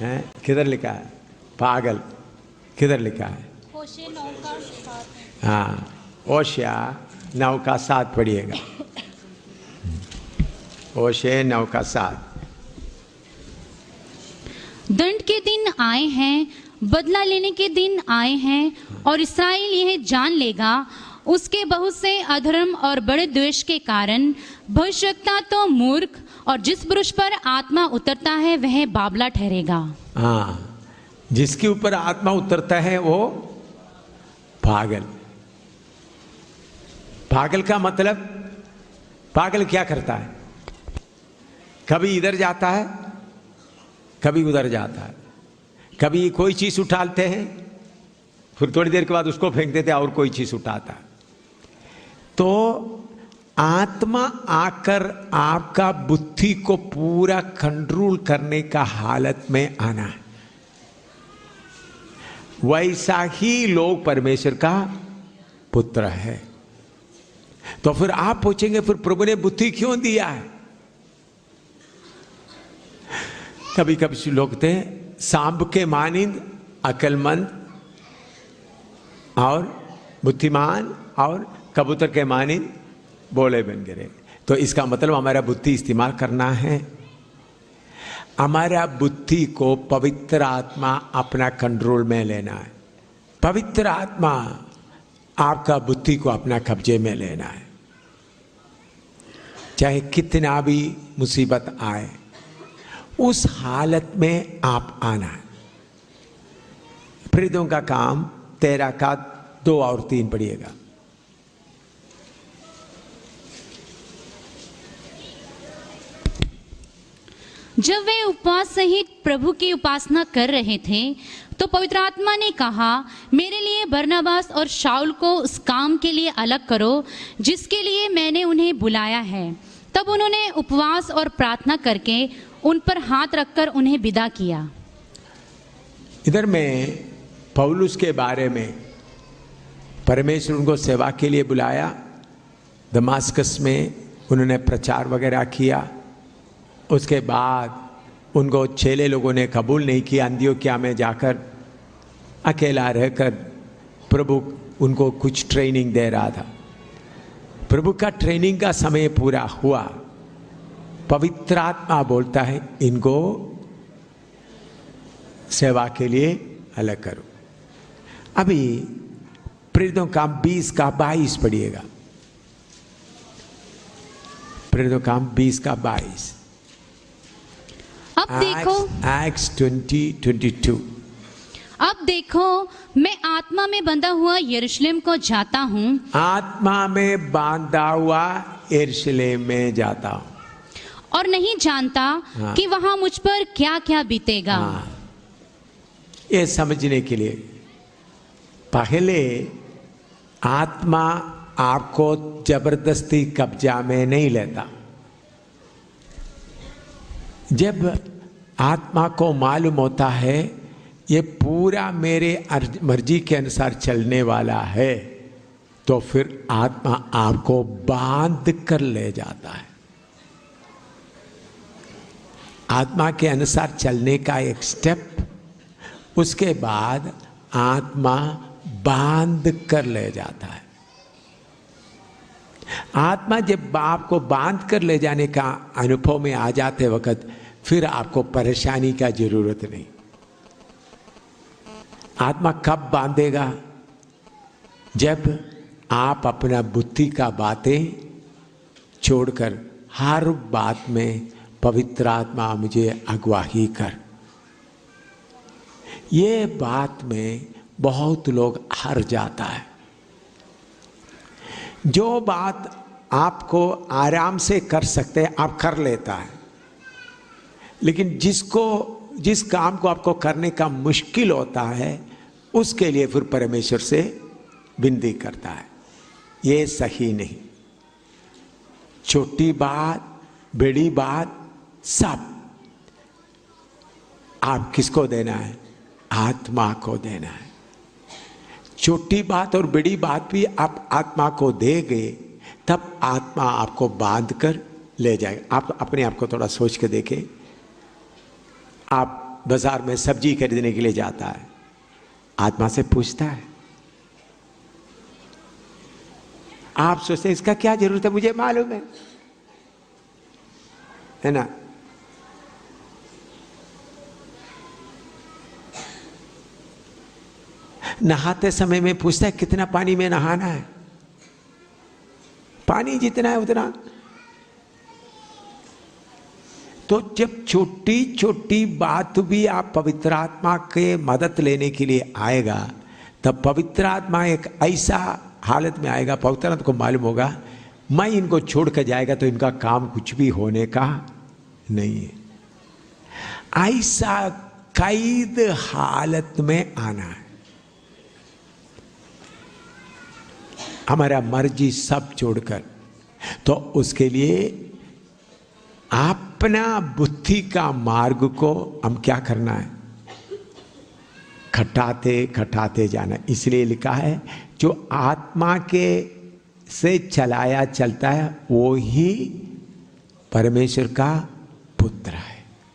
है? किधर लिखा है? पागल किधर लिखा है? होशे 9 का 7। हाँ, होशिया 9 का 7 पढ़िएगा। होशे 9 का 7। दंड के दिन आए हैं, बदला लेने के दिन आए हैं, और इस्राएल यह जान लेगा उसके बहुत से अधर्म और बड़े द्वेष के कारण भविष्यवक्ता तो मूर्ख, और जिस पुरुष पर आत्मा उतरता है वह बाबला ठहरेगा। हाँ, जिसके ऊपर आत्मा उतरता है वो पागल। पागल का मतलब, पागल क्या करता है? कभी इधर जाता है, कभी उधर जाता है, कभी कोई चीज उठाते हैं, फिर थोड़ी देर के बाद उसको फेंक देते हैं और कोई चीज उठाता है। तो आत्मा आकर आपका बुद्धि को पूरा कंट्रोल करने का हालत में आना है। वैसा ही लोग परमेश्वर का पुत्र है। तो फिर आप पूछेंगे, फिर प्रभु ने बुद्धि क्यों दिया है? कभी कभी लोग थे सांप के मानिंद अकलमंद और बुद्धिमान, और कबूतर के मानिंद बोले बन गिरे। तो इसका मतलब हमारा बुद्धि इस्तेमाल करना है। हमारा बुद्धि को पवित्र आत्मा अपना कंट्रोल में लेना है। पवित्र आत्मा आपका बुद्धि को अपना कब्जे में लेना है। चाहे कितना भी मुसीबत आए, उस हालत में आप आना है। प्रेरितों का काम 13 का 2 और 3 पढ़िएगा। जब वे उपवास सहित प्रभु की उपासना कर रहे थे तो पवित्र आत्मा ने कहा, मेरे लिए बरनबास और शाऊल को उस काम के लिए अलग करो जिसके लिए मैंने उन्हें बुलाया है। तब उन्होंने उपवास और प्रार्थना करके उन पर हाथ रखकर उन्हें विदा किया। इधर में पौलुस के बारे में परमेश्वर उनको सेवा के लिए बुलाया। दमास्कस में उन्होंने प्रचार वगैरह किया। उसके बाद उनको चेले लोगों ने कबूल नहीं किया। अंत्योक्या में जाकर अकेला रहकर प्रभु उनको कुछ ट्रेनिंग दे रहा था। प्रभु का ट्रेनिंग का समय पूरा हुआ। पवित्र आत्मा बोलता है, इनको सेवा के लिए अलग करो। अभी प्रेरितों का 20 का 22 पढ़िएगा। प्रेरितों का 20 का 22। अब देखो, Acts 20:22। अब देखो, मैं आत्मा में बंधा हुआ यरूशलेम को जाता हूँ। आत्मा में बांधा हुआ यरूशलेम में जाता हूँ, और नहीं जानता कि वहां मुझ पर क्या क्या बीतेगा। ये समझने के लिए पहले आत्मा आपको जबरदस्ती कब्जा में नहीं लेता। जब आत्मा को मालूम होता है ये पूरा मेरे मर्जी के अनुसार चलने वाला है, तो फिर आत्मा आपको बांध कर ले जाता है। आत्मा के अनुसार चलने का एक स्टेप, उसके बाद आत्मा बांध कर ले जाता है। आत्मा जब आपको बांध कर ले जाने का अनुभव में आ जाते वक्त फिर आपको परेशानी का जरूरत नहीं। आत्मा कब बांधेगा? जब आप अपना बुद्धि का बातें छोड़कर हर बात में पवित्र आत्मा मुझे अगुवाही कर। ये बात में बहुत लोग हार जाता है। जो बात आपको आराम से कर सकते हैं आप कर लेता है, लेकिन जिस काम को आपको करने का मुश्किल होता है उसके लिए फिर परमेश्वर से विनती करता है। ये सही नहीं। छोटी बात बड़ी बात सब आप किसको देना है? आत्मा को देना है। छोटी बात और बड़ी बात भी आप आत्मा को देंगे तब आत्मा आपको बांध कर ले जाएगा। आप अपने आप को थोड़ा सोच के देखें। आप बाजार में सब्जी खरीदने के लिए जाता है, आत्मा से पूछता है। आप सोचते हैं इसका क्या जरूरत है, मुझे मालूम है ना। नहाते समय में पूछता है कितना पानी में नहाना है, पानी जितना है उतना। तो जब छोटी छोटी बात भी आप पवित्र आत्मा के मदद लेने के लिए आएगा, तब पवित्र आत्मा एक ऐसा हालत में आएगा, पवित्र आत्मा को मालूम होगा मैं इनको छोड़ कर जाएगा तो इनका काम कुछ भी होने का नहीं है। ऐसा कैद हालत में आना है। हमारा मर्जी सब छोड़कर, तो उसके लिए अपना बुद्धि का मार्ग को हम क्या करना है, खटाते खटाते जाना। इसलिए लिखा है जो आत्मा के से चलाया चलता है वो ही परमेश्वर का पुत्र